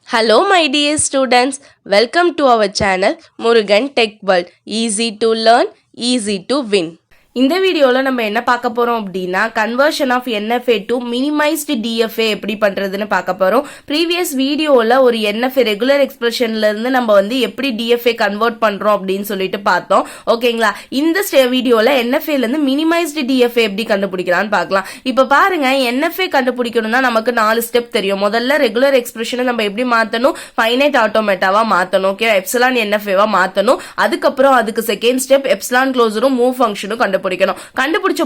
Hello my dear students, welcome to our channel Murugan Tech World. Easy to learn, easy to win. இந்த வீடியோவில் நம்ம என்ன பார்க்க போகிறோம் அப்படின்னா conversion of NFA to minimized DFA எப்படி பண்ணுறதுன்னு பார்க்க போகிறோம். ப்ரீவியஸ் வீடியோவில் ஒரு என்எஃப்ஏ ரெகுலர் எக்ஸ்பிரஷன்லேருந்து நம்ம வந்து எப்படி டிஎஃப்ஏ கன்வெர்ட் பண்ணுறோம் அப்படின்னு சொல்லிட்டு பார்த்தோம். ஓகேங்களா, இந்த வீடியோவில் என்எஃப்ஏலேருந்து மினிமைஸ்டு டிஎஃப்ஏ எப்படி கண்டுபிடிக்கலான்னு பார்க்கலாம். இப்போ பாருங்க, என்எஃப்ஏ கண்டுபிடிக்கணும்னா நமக்கு 4 ஸ்டெப் தெரியும். முதல்ல ரெகுலர் எக்ஸ்பிரஷனை நம்ம எப்படி மாற்றணும், ஃபைனைட் ஆட்டோமேட்டாவாக மாற்றணும். ஓகே, எப்சிலான் என்எஃப்ஏவா மாற்றணும். அதுக்கப்புறம் அதுக்கு செகண்ட் ஸ்டெப் எப்சிலான் க்ளோசரும் மூவ் ஃபங்க்ஷனும் கண்டுபிடிச்ச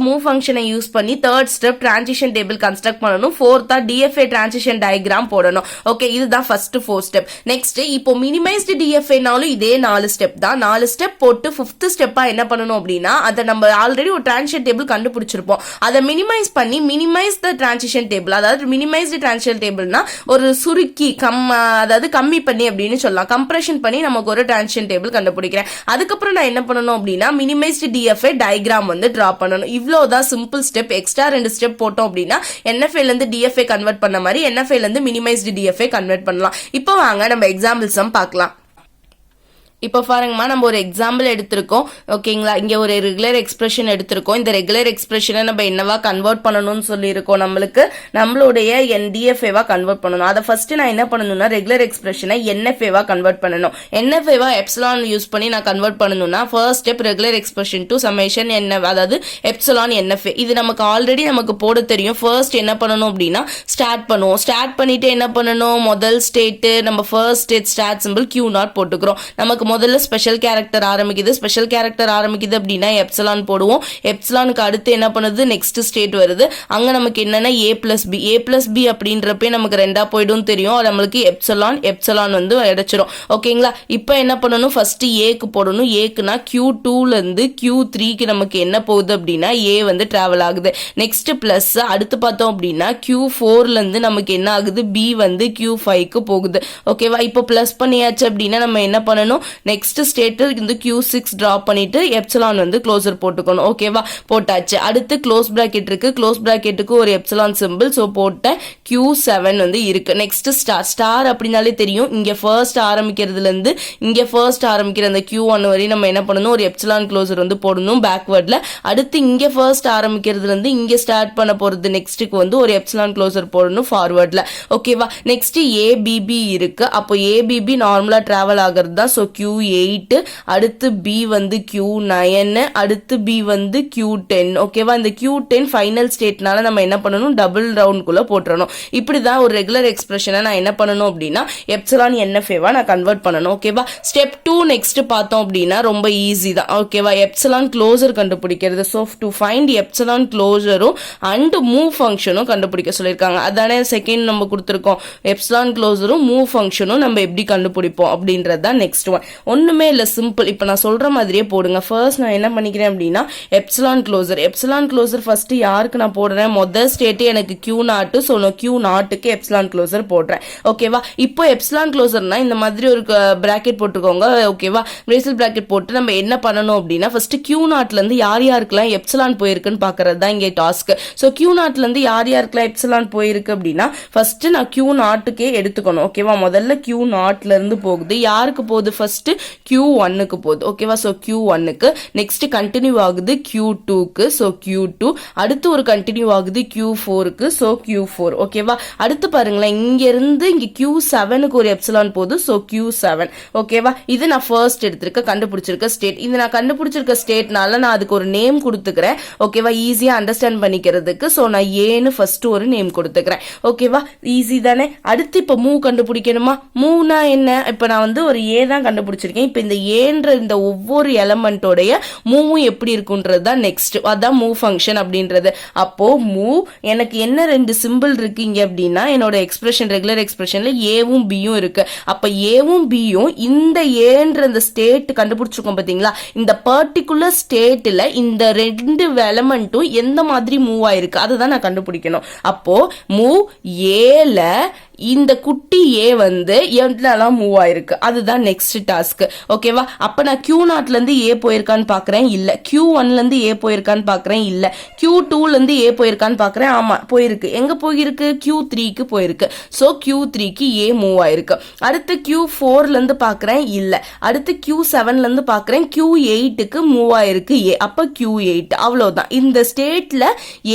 மூவ் ஃபங்க்ஷனை யூஸ் பண்ணி third step transition table construct பண்ணணும். ஃபோர்த்தா டிஎஃப்ஏ டிரான்சிஷன் டயக்ராம் போடணும். ஓகே, இதுதான் ஃபர்ஸ்ட் 4 ஸ்டெப். நெக்ஸ்ட் இப்போ மினிமைஸ்டு டிஎஃப்ஏனாலும் இதே 4 ஸ்டெப் தான். 4 ஸ்டெப் போட்டு 5th ஸ்டெப்பா என்ன பண்ணணும் அப்படின்னா, அதை நம்ம ஆல்ரெடி ஒரு டிரான்சிஷன் டேபிள் கண்டுபிடிச்சிருப்போம். அதை மினிமைஸ் பண்ணி மினிமைஸ் த டிரான்சிஷன் டேபிள், அதாவது மினிமைஸ்டு டிரான்சிஷன் டேபிள்னா ஒரு சுருக்கி அதாவது கம்மி பண்ணி அப்படின்னு சொல்லலாம். கம்ப்ரெஷன் பண்ணி நமக்கு ஒரு டிரான்சிஷன் டேபிள் கண்டுபிடிக்கிறேன். அதுக்கப்புறம் நான் என்ன பண்ணணும் அப்படின்னா, மினிமைஸ்டு டிஎஃப்ஏ டயக்ராம் வந்து டிரா பண்ணணும். இவ்வளவுதான் சிம்பிள் ஸ்டெப். எக்ஸ்ட்ரா 2 ஸ்டெப் போட்டோம் அப்படின்னா என்எஃப்ஏ ல இருந்து டிஎஃப்ஏ கன்வெர்ட் பண்ண மாதிரி என்எஃப்ஏ ல இருந்து மினிமைஸ்டு டிஎஃப்ஏ கன்வெர்ட் பண்ணலாம். இப்போ வாங்க நம்ம எக்ஸாம்பிள்ஸ் பார்க்கலாம். இப்போ பாருங்கம்மா, நம்ம ஒரு எக்ஸாம்பிள் எடுத்திருக்கோம். ஓகேங்களா, இங்கே ஒரு ரெகுலர் எக்ஸ்பிரஷன் எடுத்திருக்கோம். இந்த ரெகுலர் எக்ஸ்பிரஷனை நம்ம என்னவா கன்வெர்ட் பண்ணணும்னு சொல்லியிருக்கோம். நம்மளுடைய டிஎஃப்ஏவா கன்வெர்ட் பண்ணணும். அதை ஃபர்ஸ்ட் நான் என்ன பண்ணணும்னா, ரெகுலர் எக்ஸ்பிரஷனை என்எஃப்ஏவா கன்வெர்ட் பண்ணணும். என்எஃப்ஏவா எப்சிலான் யூஸ் பண்ணி நான் கன்வெர்ட் பண்ணணும்னா first step regular expression to summation அதாவது எப்சிலான் என்எஃப்ஏ. இது நமக்கு ஆல்ரெடி போட தெரியும். ஃபர்ஸ்ட் என்ன பண்ணணும் அப்படின்னா ஸ்டார்ட் பண்ணுவோம். ஸ்டார்ட் பண்ணிட்டு என்ன பண்ணணும், முதல் ஸ்டேட் நம்ம first state start simple Q0 போட்டுக்கிறோம். நமக்கு முதல்ல ஸ்பெஷல் கேரக்டர் ஆரம்பிக்குது அப்படின்னா எப்சிலான் போடுவோம். எப்சிலானுக்கு அடுத்து என்ன பண்ணுது, நெக்ஸ்ட் ஸ்டேட் வருது. அங்க நமக்கு என்னன்னா A பிளஸ் பி அப்படின்றப்ப நமக்கு 2ஆ போயிடும் தெரியும். நம்மளுக்கு எப்சிலான் வந்து அடைச்சிரும். ஓகேங்களா, இப்போ என்ன பண்ணணும், ஃபர்ஸ்ட் ஏக்கு போடணும். ஏக்குனா Q2ல இருந்து Q3க்கு நமக்கு என்ன போகுது அப்படின்னா A வந்து டிராவல் ஆகுது. நெக்ஸ்ட் பிளஸ் அடுத்து பார்த்தோம் அப்படின்னா Q4ல இருந்து நமக்கு என்ன ஆகுது, B வந்து Q5க்கு போகுது. ஓகேவா, இப்போ பிளஸ் பண்ணியாச்சு அப்படின்னா நம்ம என்ன பண்ணணும், நெக்ஸ்ட் ஸ்டேட்டில் இந்த Q6 டிராப் பண்ணிட்டு எப்சிலான் வந்து க்ளோசர் போட்டுக்கணும். ஓகேவா, போட்டாச்சு. அடுத்து க்ளோஸ் பிராக்கெட் இருக்கு. க்ளோஸ் பிராக்கெட்டுக்கு ஒரு எப்சிலான் சிம்பிள். ஸோ போட்ட Q7 வந்து இருக்கு. நெக்ஸ்ட் ஸ்டார் அப்படின்னாலே தெரியும். இங்க ஃபர்ஸ்ட் ஆரம்பிக்கிறதுல இருந்து இங்க ஃபர்ஸ்ட் ஆரம்பிக்கிற அந்த Q1 வரையும் நம்ம என்ன பண்ணணும், ஒரு எப்சிலான் க்ளோசர் வந்து போடணும் பேக்வர்ட்ல. அடுத்து இங்க ஃபர்ஸ்ட் ஆரம்பிக்கிறதுல இருந்து இங்க ஸ்டார்ட் பண்ண போறது நெக்ஸ்ட்டுக்கு வந்து ஒரு எப்சிலான் க்ளோசர் போடணும் ஃபார்வர்ட்ல. ஓகேவா, நெக்ஸ்ட் ABB இருக்கு. அப்போ ABB நார்மலா டிராவல் ஆகிறது தான். ஸோ Q8, அடுத்து B வந்து Q9, அடுத்து B வந்து Q10. ஓகேவா, இந்த Q10 ஃபைனல் ஸ்டேட்னால நம்ம என்ன பண்ணணும், டபுள் ரவுண்ட்குள்ள போட்டுறணும். இப்படிதான் ஒரு ரெகுலர் எக்ஸ்பிரஷனை நான் என்ன பண்ணணும் அப்படின்னா எப்சிலான் என்எஃப்ஏவா நான் கன்வெர்ட் பண்ணணும். ஓகேவா, ஸ்டெப் 2 நெக்ஸ்ட் பார்த்தோம் அப்படின்னா ரொம்ப ஈஸி தான். ஓகேவா, எப்சிலான் க்ளோசர் கண்டுபிடிக்கிறது. ஸோ டு ஃபைண்ட் எப்சிலான் க்ளோசரும் அண்ட் மூவ் ஃபங்க்ஷனும் கண்டுபிடிக்க சொல்லியிருக்காங்க. அதானே செகண்ட் நம்ம கொடுத்துருக்கோம். எப்சிலான் க்ளோசரும் மூவ் ஃபங்க்ஷனும் நம்ம எப்படி கண்டுபிடிப்போம் அப்படின்றது தான் நெக்ஸ்ட் ஒன். ஒண்ணுமே இல்ல, சிம்பிள். இப்ப நான் சொல்ற மாதிரியே போடுங்க. ஃபர்ஸ்ட் நான் என்ன பண்ணிக்கிறேன் அப்படின்னா எப்சிலான் க்ளோசர் ஃபர்ஸ்ட் யாருக்கு நான் போடுறேன், முதல் ஸ்டேட் எனக்கு Q0. ஸோ Q0க்கு எப்சிலான் க்ளோசர் போடுறேன். ஓகேவா, இப்போ எப்சிலான் க்ளோசர்னா இந்த மாதிரி ஒரு பிராக்கெட் போட்டுக்கோங்க. ஓகேவா, பிரேசல் பிராக்கெட் போட்டு நம்ம என்ன பண்ணணும் அப்படின்னா ஃபர்ஸ்ட் Q0ல இருந்து யாருக்கெல்லாம் எப்சிலான் போயிருக்குன்னு பாக்குறது தான் இங்க டாஸ்க். ஸோ Q0ல இருந்து யாருக்கெல்லாம் எப்சிலான் போயிருக்கு அப்படின்னா ஃபர்ஸ்ட் நான் Q0க்கே எடுத்துக்கணும். ஓகேவா, முதல்ல Q0ல இருந்து போகுது. யாருக்கு போகுது, ஃபர்ஸ்ட் Q1க்கு போகுது. ஓகேவா, ஸோ Q1க்கு. நெக்ஸ்ட் கண்டினியூ ஆகுது Q2க்கு. So Q2. அடுத்து ஒரு கண்டினியூ ஆகுது Q4க்கு. So Q4. ஓகேவா, அடுத்து பாருங்களேன், இங்க இருந்து இங்க Q7க்கு ஒரு எப்சிலான் போகுது. So Q7. ஓகேவா, இது நான் ஃபர்ஸ்ட் கண்டுபிடிச்சிருக்க ஸ்டேட். இது நான் கண்டுபிடிச்சிருக்க ஸ்டேட்னால நான் அதுக்கு ஒரு நேம் கொடுத்துக்கிறேன். ஓகேவா, ஈஸியா அண்டர்ஸ்டாண்ட் பண்ணிக்கிறதுக்கு. ஸோ நான் ஏன்னு ஃபர்ஸ்ட் ஒரு நேம் கொடுத்துக்கிறேன். ஓகேவா, ஈஸி தானே. அடுத்து இப்ப மூவ் கண்டுபிடிக்கணுமா. மூவ்னா என்ன, இப்ப நான் வந்து ஒரு ஏ தான் கண்டுபிடிச்சிருக்கேன். இப்ப இந்த ஏன்ற இந்த ஒவ்வொரு எலமெண்டோடைய மூவும் எப்படி இருக்குன்றது தான் நெக்ஸ்ட். அதான் மூவ் ஃபங்க்ஷன் அப்படின்றது. அப்போ மூவ் எனக்கு என்ன 2 சிம்பிள் இருக்கு இங்க அப்படின்னா என்னோட எக்ஸ்பிரஷன் ரெகுலர் எக்ஸ்பிரஷன்ல ஏவும் பியும் இருக்கு. அப்ப ஏவும் பியும் இந்த ஏன்ற இந்த ஸ்டேட் கண்டுபிடிச்சிருக்கோம் பாத்தீங்களா, இந்த பர்டிகுலர் ஸ்டேட்ல இந்த 2 எலமெண்ட்டும் எந்த மாதிரி மூவ் ஆயிருக்கு அதை தான் நான் கண்டுபிடிக்கணும். அப்போ மூவ் ஏல இந்த குட்டி ஏ வந்து எவ்வளோலாம் மூவ் ஆயிருக்கு அதுதான் நெக்ஸ்ட் டாஸ்க். ஓகேவா? அப்ப நான் Q0 இருந்து ஏ போயிருக்கான்னு பாக்குறேன், இல்ல. Q1 இருந்து ஏ போயிருக்கான்னு பாக்குறேன், இல்ல. Q2 இருந்து ஏ போயிருக்கான்னு பாக்குறேன், ஆமா போயிருக்கு. எங்க போயிருக்கு? Q3க்கு போயிருக்கு. சோ Q3க்கு ஏ மூவ் ஆயிருக்கு. அடுத்து Q4 இருந்து பாக்குறேன், இல்ல. அடுத்து Q7 இருந்து பாக்குறேன், Q8க்கு மூவ் ஆயிருக்கு ஏ. அப்ப Q8 அவ்வளவுதான். இந்த ஸ்டேட்ல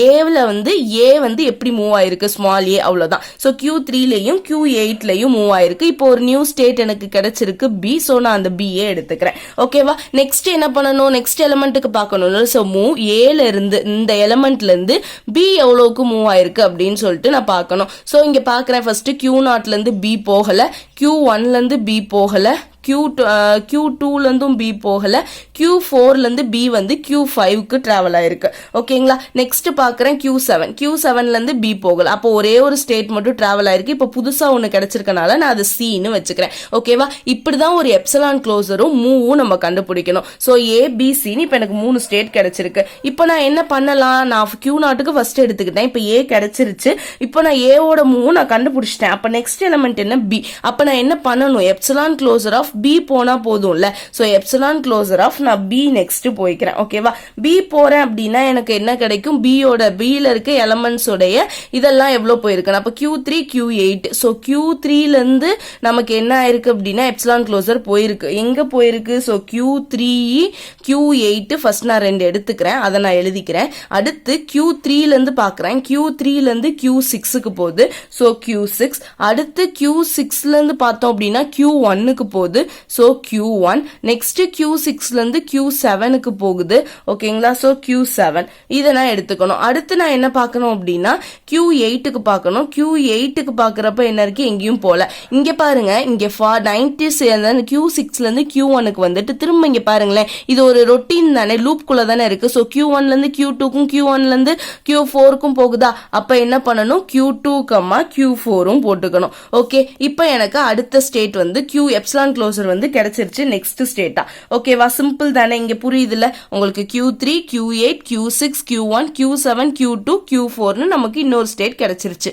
ஏல வந்து ஏ வந்து எப்படி மூவ் ஆயிருக்கு, ஸ்மால் ஏ, அவ்வளவுதான். சோ Q3லயும் Q8லயும் மூவ் ஆயிருக்கு. இப்போ ஒரு நியூ ஸ்டேட் எனக்கு கிடைச்சிருக்கு பி. சோ நான் அந்த பி ஏ எடுத்துக்கிறேன். ஓகேவா? நெக்ஸ்ட் என்ன பண்ணணும்? நெக்ஸ்ட் எலிமெண்ட்டுக்கு பார்க்கணும். சோ மூவ் ஏல இருந்து இந்த எலிமெண்ட்ல இருந்து பி எவ்வளவுக்கு மூவ் ஆயிருக்கு அப்படின்னு சொல்லிட்டு நான் பார்க்கணும். சோ இங்க பாக்குறேன் ஃபர்ஸ்ட் Q0 இருந்து பி போகல, Q1 இருந்து பி போகல, Q2ல இருந்தும் பி போகல, Q4ல இருந்து பி வந்து Q5க்கு டிராவல் ஆயிருக்கு. ஓகேங்களா? நெக்ஸ்ட் பாக்குறேன் Q7ல இருந்து பி போகல. அப்போ ஒரே ஒரு ஸ்டேட் மட்டும் டிராவல் ஆயிருக்கு. இப்போ புதுசா ஒன்னு கிடைச்சிருக்கனால நான் அது சின்னு வச்சுக்கிறேன். ஓகேவா? இப்படிதான் ஒரு எப்சிலான் க்ளோசரும் மூவும் நம்ம கண்டுபிடிக்கணும். சோ ஏ பி சின்னு இப்போ எனக்கு 3 ஸ்டேட் கிடைச்சிருக்கு. இப்போ நான் என்ன பண்ணலாம்? நான் Q0க்கு ஃபர்ஸ்ட் எடுத்துக்கிட்டேன். இப்போ ஏ கிடைச்சிருச்சு. இப்போ நான் ஏவோட மூவும் நான் கண்டுபிடிச்சிட்டேன். அப்ப நெக்ஸ்ட் எலிமெண்ட் என்ன? பி. அப்ப நான் என்ன பண்ணணும்? எப்சிலான் க்ளோசர் ஆஃப் பி போனா போதும்ல. சோ எப்சிலான் க்ளோசர் ஆஃப் நான் பி நெக்ஸ்ட் போய்க்கிறேன். ஓகேவா? பி போறேன் அப்படின்னா எனக்கு என்ன கிடைக்கும்? பில இருக்க எலிமெண்ட்ஸ் உடைய இதெல்லாம் எவ்வளவு போயிருக்கு? அப்ப Q3 Q8. சோ Q3ல இருந்து நமக்கு என்ன ஆயிருக்கு அப்படின்னா எப்சிலான் க்ளோசர் போயிருக்கு. எங்க போயிருக்கு? சோ Q3 Q8 ஃபர்ஸ்ட் நான் 2 எடுத்துக்கிறேன், அதை நான் எழுதிக்கிறேன். அடுத்து Q3ல இருந்து பாக்குறேன், Q3ல இருந்து Q6க்கு போகுது. So Q6. அடுத்து Q6ல இருந்து பார்த்தோம் அப்படின்னா Q1க்கு போகுது. So Q1. நெக்ஸ்ட் Q6ல இருந்து Q7க்கு போகுது. ஓகேங்களா? சோ Q7 இதை நான் எடுத்துக்கணும். அடுத்து நான் என்ன பார்க்கணும் அப்படின்னா Q8க்கு பார்க்கணும். Q8க்கு பார்க்கறப்ப என்ன இருக்கு? எங்கேயும் போல. இங்க பாருங்க, இங்க 90s Q6ல இருந்து Q1க்கு வந்துட்டு திரும்ப இங்க பாருங்களேன், இது ஒரு ரொட்டீன் தானே, லூப் குள்ள தானே இருக்கு. சோ Q1ல இருந்து Q2க்கும் Q1ல இருந்து Q4க்கும் போகுதா? அப்ப என்ன பண்ணணும்? Q2, Q4ம் போட்டுக்கணும். ஓகே, இப்போ எனக்கு அடுத்த ஸ்டேட் வந்து Q எப்சிலான் க்ளோசர் வந்து கிடைச்சிருச்சு நெக்ஸ்ட் ஸ்டேட்டா. ஓகேவா? சிம்பிள் தானே. இங்க புரியுதுல உங்களுக்கு? Q3 Q8 Q6 Q1 Q7 Q2 Q4னு நமக்கு இன்னொரு ஸ்டேட் கிடைச்சிருச்சு.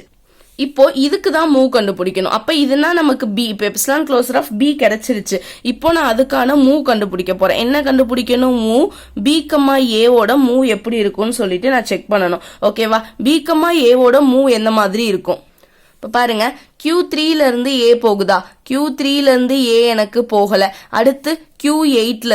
இப்போ இதுக்கு தான் மூவ் கண்டுபிடிக்கணும். அப்ப இதுனா நமக்கு பி. இப்போ எப்சிலான் க்ளோசர் ஆஃப் பி கிடைச்சிருச்சு. இப்போ நான் அதுக்கான மூவ் கண்டுபிடிக்க போறேன். என்ன கண்டுபிடிக்கணும்? மூவ் பி கமா ஏவோட மூவ் எப்படி இருக்கும்னு சொல்லிட்டு நான் செக் பண்ணணும். ஓகேவா? பி கமா ஏவோட மூவ் எந்த மாதிரி இருக்கும்? இப்ப பாருங்க, Q3ல இருந்து ஏ போகுதா? Q3ல இருந்து ஏ எனக்கு போகல. அடுத்து Q8ல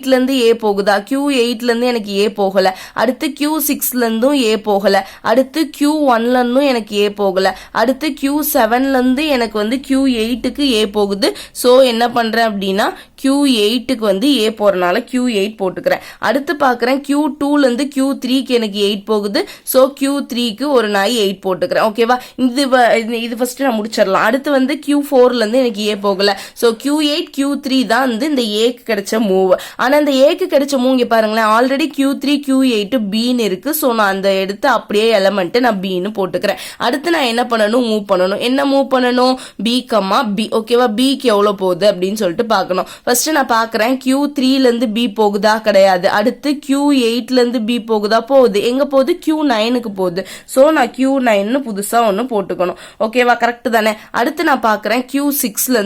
இருந்து ஏ போகுதா? Q8ல இருந்து எனக்கு ஏ போகல. அடுத்து Q6ல இருந்தும் ஏ போகல. அடுத்து Q1ல இருந்தும் எனக்கு ஏ போகல. அடுத்து Q7ல இருந்து எனக்கு வந்து Q8க்கு ஏ போகுது. சோ என்ன பண்றேன் அப்படின்னா Q8க்கு வந்து ஏ போறனால Q8 போட்டுக்கிறேன். அடுத்து பாக்குறேன் Q2ல இருந்து Q3க்கு எனக்கு 8 போகுது. சோ Q3க்கு ஒரு நாய் 8 போட்டுக்கிறேன். ஓகேவா? இது ஃபர்ஸ்ட் நான் முடிச்சிடலாம். அடுத்து வந்து Q4ல இருந்து எனக்கு ஏ போகல. சோ Q8 Q3 தான் வந்து இந்த ஏக்கு கிடைச்ச மூவ். ஆனா இந்த ஏக்கு கிடைச்ச மூவ் இங்க பாருங்களேன், ஆல்ரெடி Q3 Q8 பின்னு இருக்கு. சோ நான் அந்த எடுத்து அப்படியே எலிமெண்ட் நான் பின்னு போட்டுக்கிறேன். அடுத்து நான் என்ன பண்ணணும்? மூவ் பண்ணணும். என்ன மூவ் பண்ணணும்? B comma B. ஓகேவா? பிக்கு எவ்வளவு போகுது அப்படின்னு சொல்லிட்டு பார்க்கணும். ஃபர்ஸ்ட் நான் பாக்குறேன் Q3ல இருந்து பி போகுதா? கிடையாது. அடுத்து Q8ல இருந்து பி போகுதா? போகுது. எங்க போகுது? Q9க்கு போகுது. சோ நான் Q9னு புதுசா ஒன்னு போட்டுக்கணும். ஓகேவா? கரெக்ட் தானே? அடுத்து நான் பாக்குறேன் Q6ல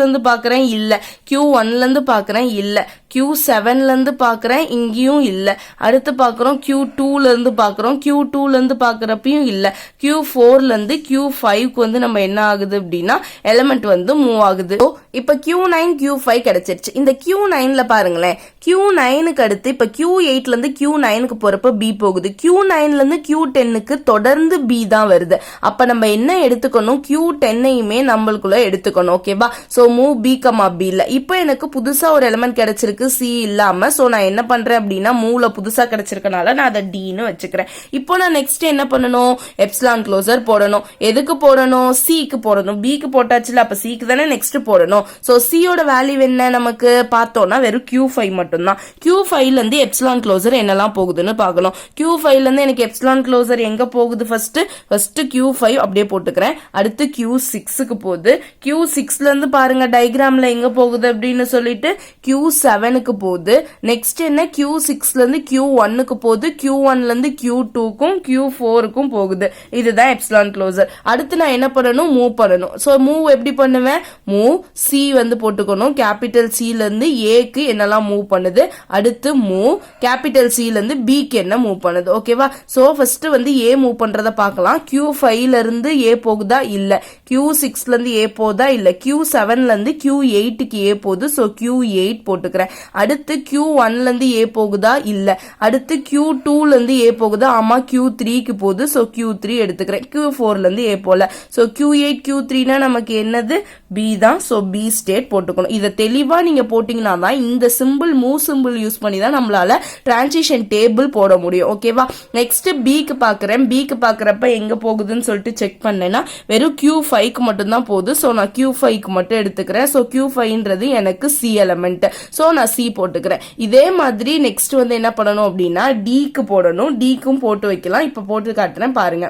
இருந்து பாக்குறேன், இல்ல. Q1ல இருந்து பாக்குறேன், இல்ல. Q7ல இருந்து பாக்குறேன், இங்கேயும் இல்ல. அடுத்து பாக்குறோம் Q2ல இருந்து பாக்குறோம், Q2ல இருந்து பாக்குறப்பையும் இல்ல. Q4ல இருந்து Q5க்கு வந்து நம்ம என்ன ஆகுது அப்படின்னா எலிமெண்ட் வந்து மூவ் ஆகுது. இப்ப Q9 Q5 கிடைச்சிருச்சு. இந்த Q9ல பாருங்களேன், Q9க்கு அடுத்து இப்ப Q8ல இருந்து Q9க்கு போறப்ப B போகுது. Q9ல இருந்து Q10க்கு தொடர்ந்து B தான் வருது. அப்ப நம்ம என்ன எடுத்துக்கணும்? Q10ஐயுமே நம்மளுக்குள்ள எடுத்துக்கணும். ஓகேவா? So move B comma B இல்ல. இப்போ எனக்கு புதுசா ஒரு எலிமெண்ட் கிடைச்சிருக்கு C இல்லாம. சோ நான் என்ன பண்றேன் அப்படின்னா மூவ்ல புதுசா கிடைச்சிருக்கனால நான் அதை Dன்னு வச்சுக்கிறேன். இப்போ நான் நெக்ஸ்ட் என்ன பண்ணணும்? எப்சிலான் க்ளோசர் போடணும். எதுக்கு போடணும்? Cக்கு போடணும். Bக்கு போட்டாச்சுல, அப்ப Cக்கு தானே நெக்ஸ்ட் போடணும். சோ Cயோட வேல்யூ என்ன நமக்கு பார்த்தோம்னா வெறும் Q5 மட்டும்தான். Q5ல இருந்து எப்சிலான் க்ளோசர் என்னெல்லாம் போகுதுன்னு பார்க்கணும். Q5ல இருந்து எனக்கு எப்சிலான் க்ளோசர் எங்க போகுது? ஃபர்ஸ்ட் Q5 அப்படியே போட்டுக்கிறேன். அடுத்து Q6க்கு போகுது. Q6ல இருந்து பாருங்க டயக்ராம்ல எங்க போகுது அப்படின்னு சொல்லிட்டு Q7 Q7க்கு போகுது. நெக்ஸ்ட் என்ன Q6ல இருந்து Q1க்கு போகுது. Q1ல இருந்து Q2க்கும் Q4க்கும் போகுது. இதுதான் எப்சிலான் க்ளோசர். அடுத்து நான் என்ன பண்ணணும், மூவ் பண்ணணும். ஸோ மூவ் எப்படி பண்ணுவேன், மூவ் சி வந்து போட்டுக்கணும். கேபிட்டல் சில இருந்து ஏக்கு என்னெல்லாம் மூவ் பண்ணுது, அடுத்து மூவ் கேபிட்டல் சில இருந்து பிக்கு என்ன மூவ் பண்ணுது. ஓகேவா? ஸோ ஃபர்ஸ்ட் வந்து ஏ மூவ் பண்றத பார்க்கலாம். Q5ல இருந்து ஏ போகுதா இல்ல, Q6ல இருந்து ஏ போகுதா இல்ல, Q7ல இருந்து Q8க்கு ஏ போகுது. ஸோ Q8 போட்டுக்கிறேன். அடுத்து Q1ல இருந்து ஏ போகுதா இல்ல, அடுத்து Q2ல இருந்து ஏ போகுதா, ஆமா Q3க்கு போகுது. ஸோ Q3 எடுத்துக்கிறேன். Q4ல இருந்து ஏ போல. ஸோ Q8 Q3னா நமக்கு என்னது, பி தான். ஸோ பி ஸ்டேட் போட்டுக்கணும். இதை தெளிவா நீங்க போட்டீங்கன்னா தான் இந்த சிம்பிள் மூவ் சிம்பிள் யூஸ் பண்ணி தான் நம்மளால டிரான்சிஷன் டேபிள் போட முடியும். ஓகேவா? நெக்ஸ்ட் பிக்கு பாக்குறேன். பிக்கு பாக்குறப்ப எங்க போகுதுன்னு சொல்லிட்டு செக் பண்ணேன்னா வெறும் Q5க்கு மட்டும் தான் போகுது. ஸோ நான் Q5க்கு மட்டும் எடுத்துக்கிறேன். ஸோ Q5ன்றது எனக்கு சி எலமெண்ட். ஸோ நான் சி போட்டுக்கிறேன். இதே மாதிரி நெக்ஸ்ட் வந்து என்ன பண்ணணும் அப்படின்னா டிக்கு போடணும். டிக்கும் போட்டு வைக்கலாம். இப்ப போட்டு காட்டுறேன் பாருங்க.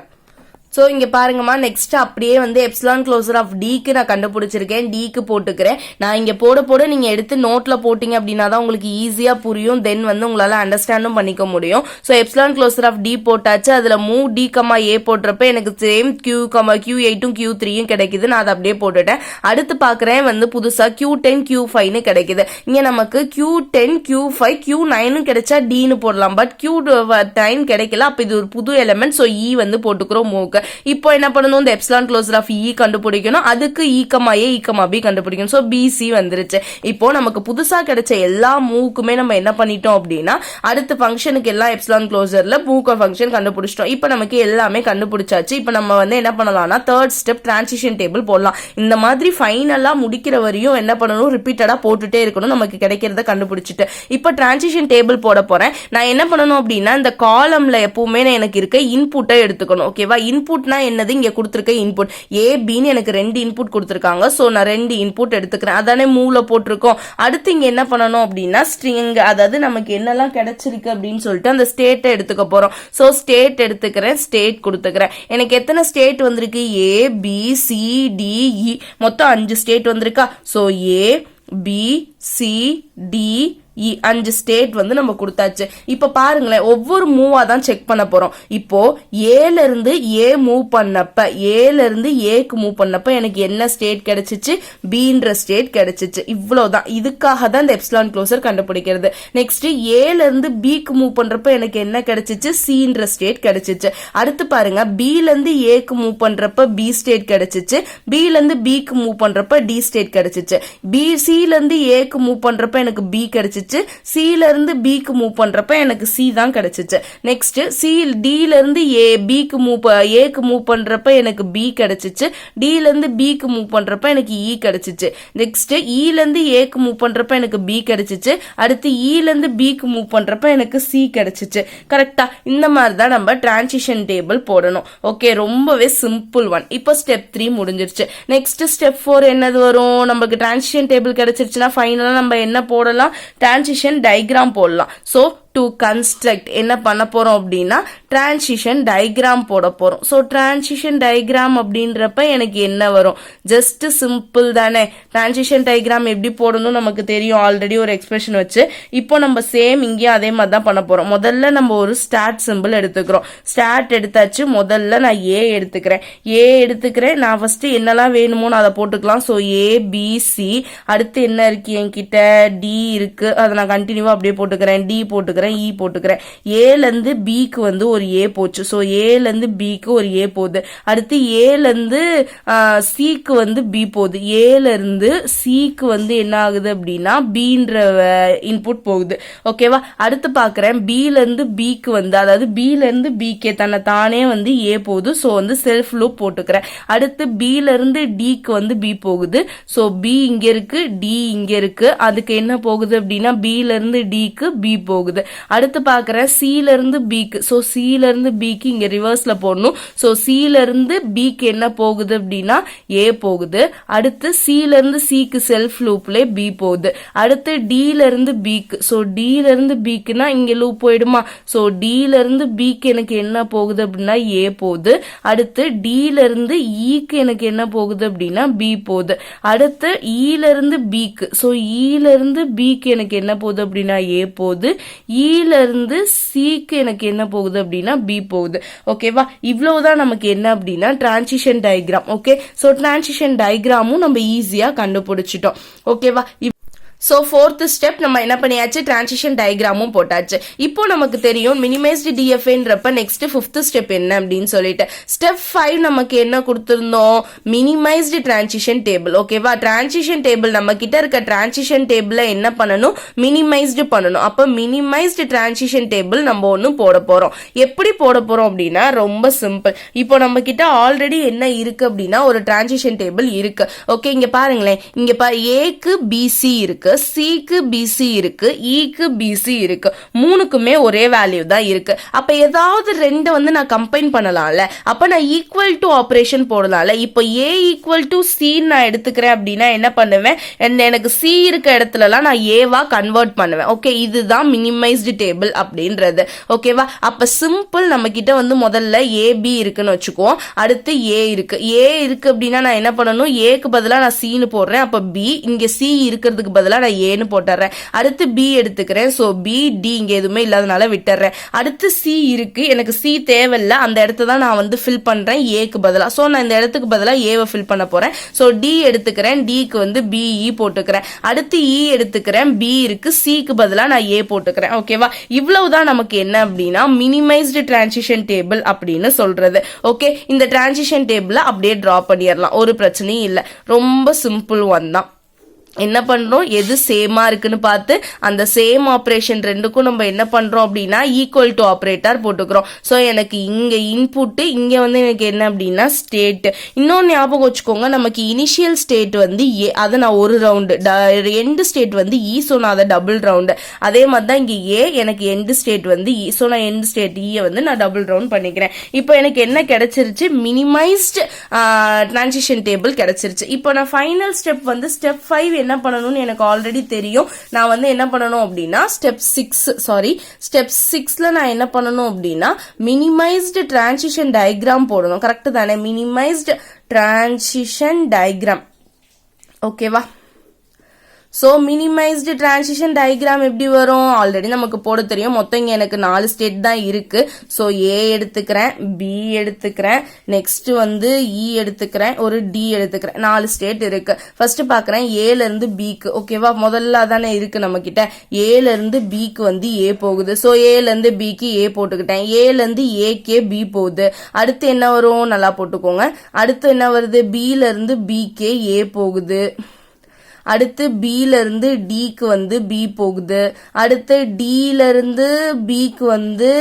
ஸோ இங்க பாருங்கம்மா, நெக்ஸ்ட் அப்படியே வந்து எப்சிலான் க்ளோசர் ஆஃப் டிக்கு நான் கண்டுபிடிச்சிருக்கேன். டிக்கு போட்டுக்கிறேன். நான் இங்க போட நீங்க எடுத்து நோட்ல போட்டீங்க அப்படின்னா தான் உங்களுக்கு ஈஸியா புரியும். தென் வந்து உங்களால அண்டர்ஸ்டாண்டும் பண்ணிக்க முடியும். So epsilon closure of D போட்டாச்சு. அதுல மூவ் டி கமா ஏ போட்டுறப்ப எனக்கு சேம் Q8ம் Q3யும் கிடைக்குது. நான் அதை அப்படியே போட்டுட்டேன். அடுத்து பாக்குறேன் வந்து புதுசா Q10 Q5ன்னு கிடைக்குது. இங்க நமக்கு Q10 Q5 Q9ம் கிடைச்சா டின்னு போடலாம். பட் Q9 கிடைக்கல. அப்ப இது ஒரு புது எலிமெண்ட். ஸோ இ வந்து போட்டுக்கிறோம் மூக்கு. இப்போ என்ன பண்ணணும், இந்த எப்சிலான் க்ளோசர் ஆஃப் இ கண்டுபிடிக்கணும். அதுக்கு இ கமா ஏ இ கமா பி கண்டுபிடிக்கணும். சோ பிசி வந்துருச்சு. இப்போ நமக்கு புதுசா கிடைச்ச எல்லா மூவுக்குமே நம்ம என்ன பண்ணிட்டோம் அப்படின்னா அடுத்த ஃபங்க்ஷனுக்கு எல்லா எப்சிலான் க்ளோசர்ல மூக்க ஃபங்க்ஷன் கண்டுபிடிச்சிட்டோம். இப்போ நமக்கு எல்லாமே கண்டுபிடிச்சாச்சு. இப்போ நம்ம வந்து என்ன பண்ணலாம்னா தேர்ட் ஸ்டெப் டிரான்சிஷன் டேபிள் போடலாம். இந்த மாதிரி ஃபைனலா முடிக்கிற வரையும் என்ன பண்ணணும், ரிப்பீட்டடா போட்டுட்டே இருக்கணும் நமக்கு கிடைக்கிறத கண்டுபிடிச்சிட்டு. இப்போ டிரான்சிஷன் டேபிள் போட போறேன். நான் என்ன பண்ணணும் அப்படின்னா இந்த காலம்ல எப்பவுமே எனக்கு இருக்க இன்புட்டை எடுத்துக்கணும். ஓகேவா? இன்புட்னா என்னது, இங்க கொடுத்திருக்க இன்புட் ஏ பின்னு எனக்கு 2 இன்புட் கொடுத்திருக்காங்க. சோ நான் 2 இன்புட் எடுத்துக்கிறேன். அதானே மூவ்ல போட்டிருக்கோம். அடுத்து இங்க என்ன பண்ணணும் அப்படின்னா ஸ்ட்ரிங், அதாவது நமக்கு என்னெல்லாம் கிடைச்சிருக்கு அப்படின்னு சொல்லிட்டு அந்த ஸ்டேட்டை எடுத்துக்க போறோம். சோ ஸ்டேட் எடுத்துக்கிறேன், ஸ்டேட் கொடுத்துக்கிறேன். எனக்கு எத்தனை ஸ்டேட் வந்திருக்கு, ஏ பி சி டி இ, மொத்தம் 5 ஸ்டேட் வந்திருக்கா. சோ ஏ பி சி டி 5 ஸ்டேட் வந்து நம்ம கொடுத்தாச்சு. இப்ப பாருங்களேன், ஒவ்வொரு மூவா தான் செக் பண்ண போறோம். இப்போ ஏல இருந்து ஏ மூவ் பண்ணப்ப, ஏல இருந்து ஏக்கு மூவ் பண்ணப்ப எனக்கு என்ன ஸ்டேட் கிடைச்சிச்சு, பீன்ற ஸ்டேட் கிடைச்சிச்சு. இவ்வளவுதான். இதுக்காக தான் இந்த எப்சிலான் க்ளோசர் கண்டுபிடிக்கிறது. நெக்ஸ்ட் ஏல இருந்து பிக்கு மூவ் பண்றப்ப எனக்கு என்ன கிடைச்சிச்சு, சின்ற ஸ்டேட் கிடைச்சிச்சு. அடுத்து பாருங்க, பில இருந்து ஏக்கு மூவ் பண்றப்ப பி ஸ்டேட் கிடைச்சிச்சு. பில இருந்து பிக்கு மூவ் பண்றப்ப டி ஸ்டேட் கிடைச்சிச்சு. பி சில இருந்து ஏக்கு மூவ் பண்றப்ப எனக்கு பி கிடைச்சிச்சு. சில இருந்து பிக்கு மூவ் பண்றப்ப எனக்கு சி தான் கிடைச்சிச்சு. நெக்ஸ்ட் சி டில இருந்து ஏக்கு மூவ் பண்றப்ப எனக்கு பி கிடைச்சிச்சு. டில இருந்து பிக்கு மூவ் பண்றப்ப எனக்கு இ கிடைச்சிச்சு. நெக்ஸ்ட் இல இருந்து ஏக்கு மூவ் பண்றப்ப எனக்கு பி கிடைச்சிச்சு. அடுத்து இல இருந்து பிக்கு மூவ் பண்றப்ப எனக்கு சி கிடைச்சிச்சு. கரெக்டா? இந்த மாதிரி தான் நம்ம டிரான்சிஷன் டேபிள் போடணும். ஓகே, ரொம்பவே சிம்பிள் ஒன். இப்போ ஸ்டெப் 3 முடிஞ்சிருச்சு. நெக்ஸ்ட் ஸ்டெப் 4 என்னது வரும், நமக்கு டிரான்சிஷன் டேபிள் கிடைச்சிருச்சுன்னா ஃபைனலா நம்ம என்ன போடலாம், டிரான்சிஷன் டயக்ராம் போடலாம். சோ டு கன்ஸ்ட்ரக்ட் என்ன பண்ண போறோம் அப்படின்னா டிரான்சிஷன் டயக்ராம் போட போறோம். சோ டிரான்சிஷன் டயக்ராம் அப்படின்றப்ப எனக்கு என்ன வரும், ஜஸ்ட் சிம்பிள் தானே. டிரான்சிஷன் டயக்ராம் எப்படி போடணும் நமக்கு தெரியும் ஆல்ரெடி ஒரு எக்ஸ்பிரஷன் வச்சு. இப்போ நம்ம சேம் இங்கேயும் அதே மாதிரி தான் பண்ண போறோம். முதல்ல நம்ம ஒரு ஸ்டார்ட் சிம்பிள் எடுத்துக்கிறோம். ஸ்டார்ட் எடுத்தாச்சு. முதல்ல நான் ஏ எடுத்துக்கிறேன். நான் ஃபர்ஸ்ட் என்னெல்லாம் வேணுமோ அதை போட்டுக்கலாம். சோ ஏ பி சி, அடுத்து என்ன இருக்கு என்கிட்ட, டி இருக்கு. அதை நான் கண்டினியூவா அப்படியே போட்டுக்கிறேன். டி போட்டுக்கிறேன், இ போட்டுக்கிறேன். ஏல இருந்து பிக்கு வந்து ஒரு ஏ போச்சு. சோ ஏல இருந்து பிக்கு ஒரு ஏ போகுது. அடுத்து ஏல இருந்து சிக்கு வந்து பி போகுது. ஏல இருந்து சிக்கு வந்து என்ன ஆகுது அப்படின்னா பீன்ற இன்புட் போகுது. ஓகேவா? அடுத்து பாக்குறேன் பில இருந்து பிக்கு வந்து, அதாவது பில இருந்து பிகே தானே வந்து ஏ போகுது. சோ வந்து செல்ஃப் லூப் போட்டுக்கிறேன். அடுத்து பில இருந்து டிக்கு வந்து பி போகுது. சோ பி இங்க இருக்கு, டி இங்க இருக்கு. அதுக்கு என்ன போகுது அப்படின்னா பில இருந்து டிக்கு பி போகுது. அடுத்து பார்க்குறேன் சில இருந்து பிக்கு. ஸோ சில இருந்து பிக்கு இங்கே ரிவர்ஸ்ல போடணும். ஸோ சில இருந்து பிக்கு என்ன போகுது அப்படின்னா ஏ போகுது. அடுத்து சில இருந்து சிக்கு செல்ஃப் லூப்ல பி போகுது. அடுத்து டில இருந்து பிக்கு. ஸோ டில இருந்து பிக்குன்னா இங்க லூப் போயிடுமா. ஸோ டில இருந்து பிக்கு எனக்கு என்ன போகுது அப்படின்னா ஏ போகுது. அடுத்து டில இருந்து ஈக்கு எனக்கு என்ன போகுது அப்படின்னா பி போகுது. அடுத்து ஈல இருந்து பிக்கு. ஸோ ஈல இருந்து பிக்கு எனக்கு என்ன போகுது அப்படின்னா ஏ போகுது. ஈல இருந்து சிக்கு எனக்கு என்ன போகுது அப்படின்னா பி போகுது. ஓகேவா, இவ்வளவுதான் நமக்கு என்ன அப்படின்னா transition diagram. Okay, so transition டயக்ராமும் நம்ம ஈஸியா கண்டுபிடிச்சிட்டோம். ஓகேவா, ஸோ ஃபோர்த் ஸ்டெப் நம்ம என்ன பண்ணியாச்சு, டிரான்சிஷன் டயக்ராமும் போட்டாச்சு. இப்போ நமக்கு தெரியும் மினிமைஸ்டு டிஎஃப்ஏன்றப்ப நெக்ஸ்ட் ஃபிஃப்த் ஸ்டெப் என்ன அப்படின்னு சொல்லிட்டு. ஸ்டெப் 5 நமக்கு என்ன கொடுத்துருந்தோம், மினிமைஸ்டு டிரான்சிஷன் டேபிள். ஓகேவா, டிரான்சிஷன் டேபிள் நம்ம கிட்ட இருக்க டிரான்சிஷன் டேபிள என்ன பண்ணணும், மினிமைஸ்டு பண்ணணும். அப்போ மினிமைஸ்டு டிரான்சிஷன் டேபிள் நம்ம ஒன்று போட போறோம். எப்படி போட போறோம் அப்படின்னா ரொம்ப சிம்பிள். இப்போ நம்ம கிட்ட ஆல்ரெடி என்ன இருக்கு அப்படின்னா ஒரு டிரான்சிஷன் டேபிள் இருக்கு. ஓகே, இங்க பாருங்களேன், இங்க ஏக்கு பிசி இருக்கு, சிக்கு பிசி இருக்கு, ஈக்கு பிசி இருக்கு. மூணுக்குமே ஒரே வேல்யூ தான் இருக்கு. அப்ப ஏதாவது ரெண்டு வந்து நான் கம்பைன் பண்ணலாம்ல. அப்ப நான் ஈக்குவல் டு ஆபரேஷன் போடலாம்ல. இப்போ ஏ ஈக்குவல் டு சி நான் எடுத்துக்கிறேன் அப்படின்னா என்ன பண்ணுவேன், எனக்கு சி இருக்க இடத்துலலாம் நான் ஏவா கன்வெர்ட் பண்ணுவேன். ஓகே, இதுதான் மினிமைஸ்டு டேபிள் அப்படின்றது. ஓகேவா, அப்ப சிம்பிள் நம்ம கிட்ட வந்து முதல்ல ஏபி இருக்குன்னு வச்சுக்குவோம். அடுத்து ஏ இருக்கு. ஏ இருக்கு அப்படின்னா நான் என்ன பண்ணணும், ஏக்கு பதிலாக நான் சின்னு போடுறேன். அப்ப பி, இங்க சி இருக்கிறதுக்கு பதிலாக நான் ஏன்னு போட்டுறேன். அடுத்து பி எடுத்துக்கிறேன். சோ பி டி இங்க எதுவுமே இல்லாதனால விட்டுறேன். அடுத்து சி இருக்கு, எனக்கு சி தேவையில்ல, அந்த இடத்த தான் நான் வந்து ஃபில் பண்றேன் ஏக்கு பதிலா. சோ நான் இந்த இடத்துக்கு பதிலா ஏவை ஃபில் பண்ண போறேன். சோ டி எடுத்துக்கிறேன், டிக்கு வந்து பிஇ போட்டுக்கிறேன். அடுத்து இ எடுத்துக்கிறேன், பி இருக்கு, சிக்கு பதிலா நான் ஏ போட்டுக்கிறேன். ஓகேவா, இவ்வளவுதான் நமக்கு என்ன அப்படின்னா மினிமைஸ்டு டிரான்சிஷன் டேபிள் அப்படின்னு சொல்றது. ஓகே, இந்த டிரான்சிஷன் டேபிள அப்படியே டிரா பண்ணிடலாம், ஒரு பிரச்சனையும் இல்லை. ரொம்ப சிம்பிள் ஒன் தான். என்ன பண்றோம், எது சேமா இருக்குன்னு பார்த்து அந்த சேம் ஆபரேஷன் ரெண்டுக்கும் நம்ம என்ன பண்றோம் அப்படின்னா ஈக்குவல் டு ஆபரேட்டர் போட்டுக்கிறோம். ஸோ எனக்கு இங்க இன்புட், இங்க வந்து எனக்கு என்ன அப்படின்னா ஸ்டேட். இன்னொன்னு ஞாபகம் வச்சுக்கோங்க, நமக்கு இனிஷியல் ஸ்டேட் வந்து ஏ, அதை நான் ஒரு ரவுண்டு, எண்ட் ஸ்டேட் வந்து இ, ஸோ நான் அதை டபுள் ரவுண்டு. அதே மாதிரி தான் இங்க ஏ, எனக்கு எண்ட் ஸ்டேட் வந்து இ, ஸோ நான் எண்ட் ஸ்டேட் இ வந்து நான் டபுள் ரவுண்ட் பண்ணிக்கிறேன். இப்போ எனக்கு என்ன கிடைச்சிருச்சு, மினிமைஸ்டு டிரான்சிஷன் டேபிள் கிடைச்சிருச்சு. இப்போ நான் ஃபைனல் ஸ்டெப் வந்து ஸ்டெப் 5 என்ன பண்ணணும்னு எனக்கு ஆல்ரெடி தெரியும். நான் வந்து என்ன பண்ணணும் அப்படின்னா ஸ்டெப் 6ல நான் என்ன பண்ணணும் அப்படின்னா மினிமைஸ்டு டிரான்சிஷன் டயக்ராம் போடணும். கரெக்ட் தானே, மினிமைஸ்டு டிரான்சிஷன் டயக்ராம். ஓகேவா, ஸோ மினிமைஸ்டு டிரான்சிஷன் டயக்ராம் எப்படி வரும், ஆல்ரெடி நமக்கு போட தெரியும். மொத்தம் இங்கே எனக்கு 4 ஸ்டேட் தான் இருக்கு. ஸோ ஏ எடுத்துக்கிறேன், பி எடுத்துக்கிறேன், நெக்ஸ்ட் வந்து இ எடுத்துக்கிறேன், ஒரு டி எடுத்துக்கிறேன். 4 ஸ்டேட் இருக்கு. ஃபர்ஸ்ட் பார்க்குறேன் ஏல இருந்து பிக்கு. ஓகேவா, முதல்ல தானே இருக்கு நம்ம கிட்ட. ஏல இருந்து பிக்கு வந்து ஏ போகுது. ஸோ ஏல இருந்து பிக்கு ஏ போட்டுக்கிட்டேன். ஏல இருந்து ஏக்கே பி போகுது. அடுத்து என்ன வரும், நல்லா போட்டுக்கோங்க. அடுத்து என்ன வருது, பில இருந்து பிகே ஏ போகுது. அடுத்து பில இருந்து டிக்கு வந்து பி போகுது. அடுத்து டில இருந்து பிக்கு வந்து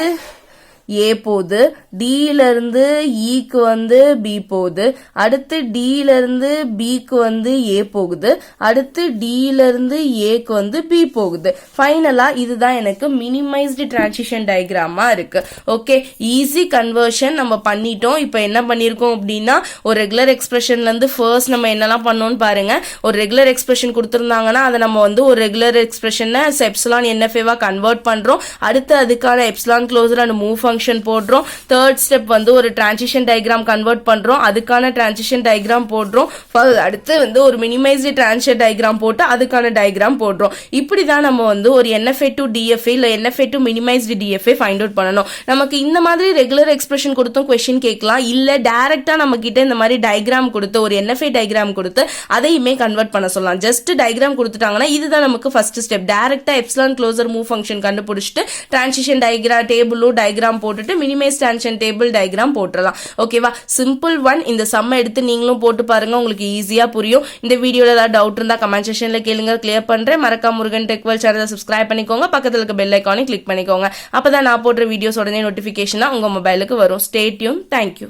ஏ போகுது. டில இருந்து ஈக்கு வந்து பி போகுது. அடுத்து டில இருந்து பிக்கு வந்து ஏ போகுது. அடுத்து டில இருந்து ஏக்கு வந்து பி போகுது. ஃபைனலா இதுதான் எனக்கு மினிமைஸ்டு டிரான்சிஷன் டயக்ராமா இருக்கு. ஓகே, ஈஸி கன்வர்ஷன் நம்ம பண்ணிட்டோம். இப்போ என்ன பண்ணிருக்கோம் அப்படின்னா ஒரு ரெகுலர் எக்ஸ்பிரஷன்ல இருந்து ஃபர்ஸ்ட் நம்ம என்னெல்லாம் பண்ணோம்னு பாருங்க. ஒரு ரெகுலர் எக்ஸ்பிரஷன் கொடுத்துருந்தாங்கன்னா அதை நம்ம வந்து ஒரு ரெகுலர் எக்ஸ்பிரஷனை எப்சிலான் என்எஃப்ஏவா கன்வெர்ட் பண்றோம். அடுத்து அதுக்கான epsilon closure and move function போடுறோம். தேர்ட் ஸ்டெப் வந்து ஒரு டிரான்சிஷன் டயக்ராம் கன்வெர்ட் பண்றோம், அதுக்கான டிரான்சிஷன் டயக்ராம் போடுறோம். அடுத்து வந்து ஒரு மினிமைஸ்டு டிரான்சிஷன் டயக்ராம் போட்டு அதுக்கான டயக்ராம் போடுறோம். இப்படிதான் நம்ம வந்து ஒரு என்எஃப்ஏ டு டிஎஃப்ஏ இல்ல NFA to minimized TFA find out பண்ணணும். நமக்கு இந்த மாதிரி ரெகுலர் எக்ஸ்பிரஷன் கொடுத்தும் கொஸ்டின் கேட்கலாம். இல்ல டைரக்டா நம்ம கிட்ட இந்த மாதிரி டயக்ராம் கொடுத்து ஒரு என்எஃப்ஏ டயக்ராம் கொடுத்து அதையுமே கன்வெர்ட் பண்ண சொல்லலாம். ஜஸ்ட் டயக்ராம் கொடுத்துட்டாங்கன்னா இதுதான் நமக்கு ஃபர்ஸ்ட் ஸ்டெப். டைரக்டா எப்சிலான் க்ளோசர் மூவ் ஃபங்க்ஷன் கண்டுபிடிச்சிட்டு டிரான்சிஷன் டயக்ராம் டேபிளோ டயக்ராம் போட்டுட்டு மினிமைஸ் டிரான்சிஷன் டேபிள் டயக்ராம் போட்டுறலாம். ஓகேவா, சிம்பிள் ஒன். இந்த சம்ம எடுத்து நீங்களும் போட்டு பாருங்க, உங்களுக்கு ஈஸியா புரியும். இந்த வீடியோல ஏதாவது டவுட் இருந்தா கமெண்ட் செக்ஷன்ல கேளுங்க, கிளியர் பண்றேன். மறக்காம முருகன் டெக் வேர்ல்ட் சேனலை சப்ஸ்கிரைப் பண்ணிக்கோங்க, பக்கத்துல இருக்க பெல் ஐகானை கிளிக் பண்ணிக்கோங்க. அப்பதான் நான் போடுற வீடியோஸ் உடனே நோட்டிபிகேஷனா உங்க மொபைலுக்கு வரும். Stay tune. தேங்க்யூ.